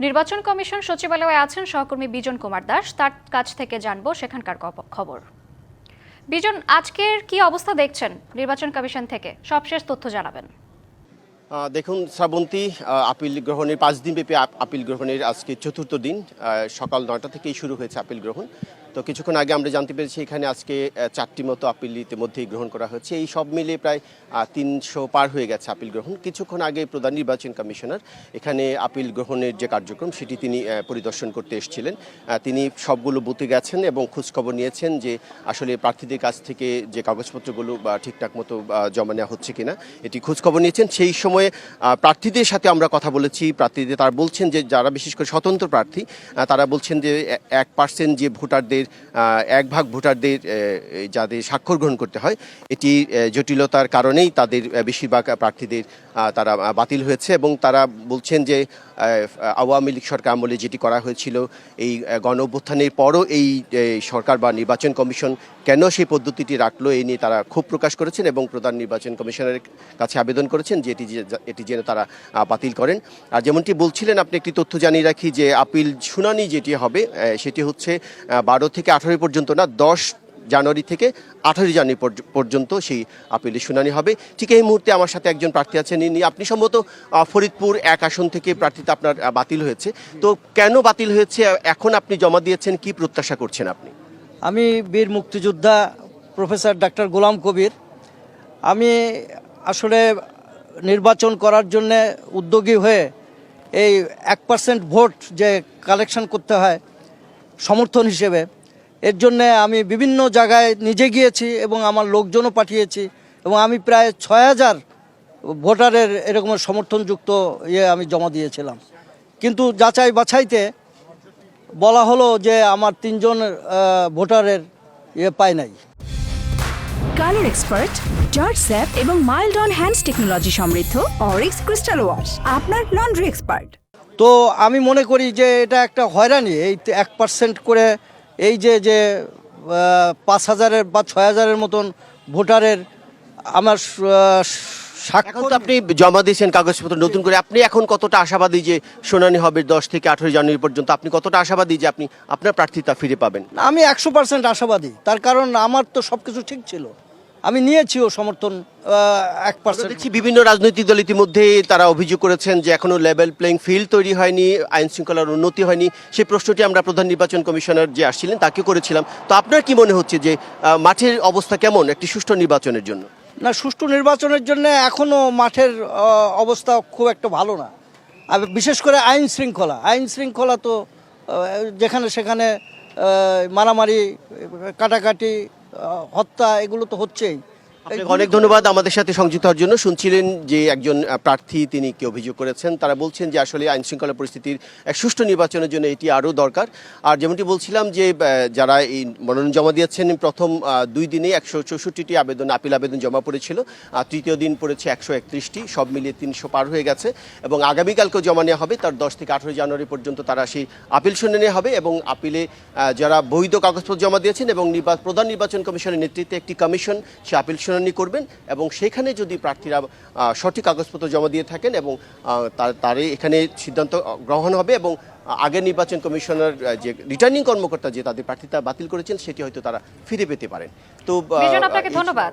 নির্বাচন কমিশন সচিবালয়ে আছেন সহকর্মী বিজন কুমার দাস, তার কাছ থেকে জানবো সেখানকার খবর। বিজন, আজকের কি অবস্থা দেখছেন নির্বাচন কমিশন থেকে? সবশেষ তথ্য জানাবেন। দেখুন শ্রাবন্তী, আপিল গ্রহণের 5 দিন ব্যাপী আপিল গ্রহণের আজকে চতুর্থ দিন। সকাল 9টা থেকেই শুরু হয়েছে আপিল গ্রহণ। তো কিছুক্ষণ আগে আমরা জানতে পেরেছি এখানে আজকে 4টি মতো আপিল ইতিমধ্যেই গ্রহণ করা হচ্ছে। এই সব মিলিয়ে প্রায় 300 পার হয়ে গেছে আপিল গ্রহণ। কিছুক্ষণ আগে প্রধান নির্বাচন কমিশনার এখানে আপিল গ্রহণের যে কার্যক্রম সেটি তিনি পরিদর্শন করতে এসেছিলেন। তিনি সবগুলো বুথে গেছেন এবং খোঁজখবর নিয়েছেন যে আসলে প্রার্থীদের কাছ থেকে যে কাগজপত্রগুলো ঠিকঠাক মতো জমা নেওয়া হচ্ছে কিনা এটি খোঁজখবর নিয়েছেন। সেই সময়ে প্রার্থীদের সাথে আমরা কথা বলেছি। প্রার্থীদের তারা বলছেন যে যারা বিশেষ করে স্বতন্ত্র প্রার্থী তারা বলছেন যে 1% যে ভোটারদের 1 ভাগ ভোটারদের যাদের স্বাক্ষর গ্রহণ করতে হয় এটি জটিলতার কারণেই তাদের বেশিরভাগ প্রার্থীদের তারা বাতিল হয়েছে এবং তারা বলছেন যে আওয়ামী লীগ সরকার আমলে যেটি করা হয়েছিল এই গণ অভ্যুত্থানের পরও এই সরকার বা নির্বাচন কমিশন কেন সেই পদ্ধতিটি রাখলো এই নিয়ে তারা ক্ষোভ প্রকাশ করেছেন এবং প্রধান নির্বাচন কমিশনের কাছে আবেদন করেছেন যে এটি যেন তারা বাতিল করেন। আর যেমনটি বলছিলেন আপনি, একটি তথ্য জানিয়ে রাখি যে আপিল শুনানি যেটি হবে সেটি হচ্ছে 12 থেকে 18 পর্যন্ত না, 10 জানুয়ারি থেকে 18 জানুয়ারি পর্যন্ত সেই আপিলের শুনানি হবে। ঠিক এই মুহূর্তে আমার সাথে একজন প্রার্থী আছেন। আপনি সম্ভবত ফরিদপুর 1 আসন থেকে প্রার্থীতা আপনার বাতিল হয়েছে, তো কেন বাতিল হয়েছে, এখন আপনি জমা দিয়েছেন, কি প্রত্যাশা করছেন আপনি? আমি বীর মুক্তিযোদ্ধা প্রফেসর ডাক্তার গোলাম কবির। আমি আসলে নির্বাচন করার জন্যে উদ্যোগী হয়ে এই 1% ভোট যে কালেকশন করতে হয় সমর্থন হিসেবে, এর জন্যে আমি বিভিন্ন জায়গায় নিজে গিয়েছি এবং আমার লোকজনও পাঠিয়েছি এবং আমি প্রায় 6000 ভোটারের এরকমের সমর্থনযুক্ত আমি জমা দিয়েছিলাম। কিন্তু যাচাই বাছাইতে বলা হলো যে আমার 3 জন ভোটারের পায় নাই। কালার এক্সপার্ট, জর্জ স্যাপ এবং মাইল্ড অন হ্যান্ডস টেকনোলজি সমৃদ্ধ অরিক্স ক্রিস্টাল ওয়াশ আপনার লন্ড্রি এক্সপার্ট। তো আমি মনে করি যে এটা একটা হয়রানি, এই 1% করে এই যে 5000 বা 6000 মতন ভোটারের আমার এখন তো আপনি জমা দিয়েছেন কাগজপত্র নতুন করে, আপনি এখন কতটা আশাবাদী যে শুনানি হবে 10 থেকে 18 জানুয়ারি পর্যন্ত? আপনি কতটা আশাবাদী যে আপনি আপনার প্রার্থিতা ফিরে পাবেন? আমি 100% আশাবাদী, তার কারণ আমার তো সব কিছু ঠিক ছিল, আমি নিয়েছিও সমর্থন 1%। দেখছি বিভিন্ন রাজনৈতিক দল ইতিমধ্যে তারা অভিযোগ করেছেন যে এখনো লেভেল প্লেইং ফিল্ড তৈরি হয়নি, আইন শৃঙ্খলার উন্নতি হয়নি। সেই প্রশ্নটি আমরা প্রধান নির্বাচন কমিশনার যে আসছিলেন তাকে করেছিলাম। তো আপনার কি মনে হচ্ছে যে মাঠের অবস্থা কেমন একটি সুষ্ঠু নির্বাচনের জন্য? না, সুষ্ঠু নির্বাচনের জন্য এখনও মাঠের অবস্থা খুব একটা ভালো না। আর বিশেষ করে আইন শৃঙ্খলা তো যেখানে সেখানে মারামারি, কাটাকাটি, হত্যা এগুলো তো হচ্ছেই। আপনাকে অনেক ধন্যবাদ আমাদের সাথে সংযুক্ত হওয়ার জন্য। শুনছিলেন যে একজন প্রার্থী তিনি কি অভিযোগ করেছেন। তারা বলছেন যে আসলে আইন শৃঙ্খলা পরিস্থিতির এক সুষ্ঠু নির্বাচনের জন্য এটি আরও দরকার। আর যেমনটি বলছিলাম যে যারা এই মনোনয়ন জমা দিয়েছেন প্রথম 2 দিনে 164টি আপিল আবেদন জমা পড়েছিল, তৃতীয় দিন পড়েছে 131টি, সব মিলিয়ে 300 পার হয়ে গেছে এবং আগামীকালকেও জমা নেওয়া হবে। তার 10 থেকে 18 জানুয়ারি পর্যন্ত তারা সেই আপিল শুনানি হবে এবং আপিলে যারা বৈধ কাগজপত্র জমা দিয়েছেন এবং প্রধান নির্বাচন কমিশনের নেতৃত্বে একটি কমিশন সে আপিল শুনানি করবেন এবং সেখানে যদি প্রার্থীরা সঠিক কাগজপত্র জমা দিয়ে থাকেন এবং তার এখানে সিদ্ধান্ত গ্রহণ হবে এবং আগের নির্বাচন কমিশনার যে রিটার্নিং কর্মকর্তা যে তাদের প্রার্থিতা বাতিল করেছেন সেটি হয়তো তারা ফিরে পেতে পারেন। তো আপনাকে ধন্যবাদ।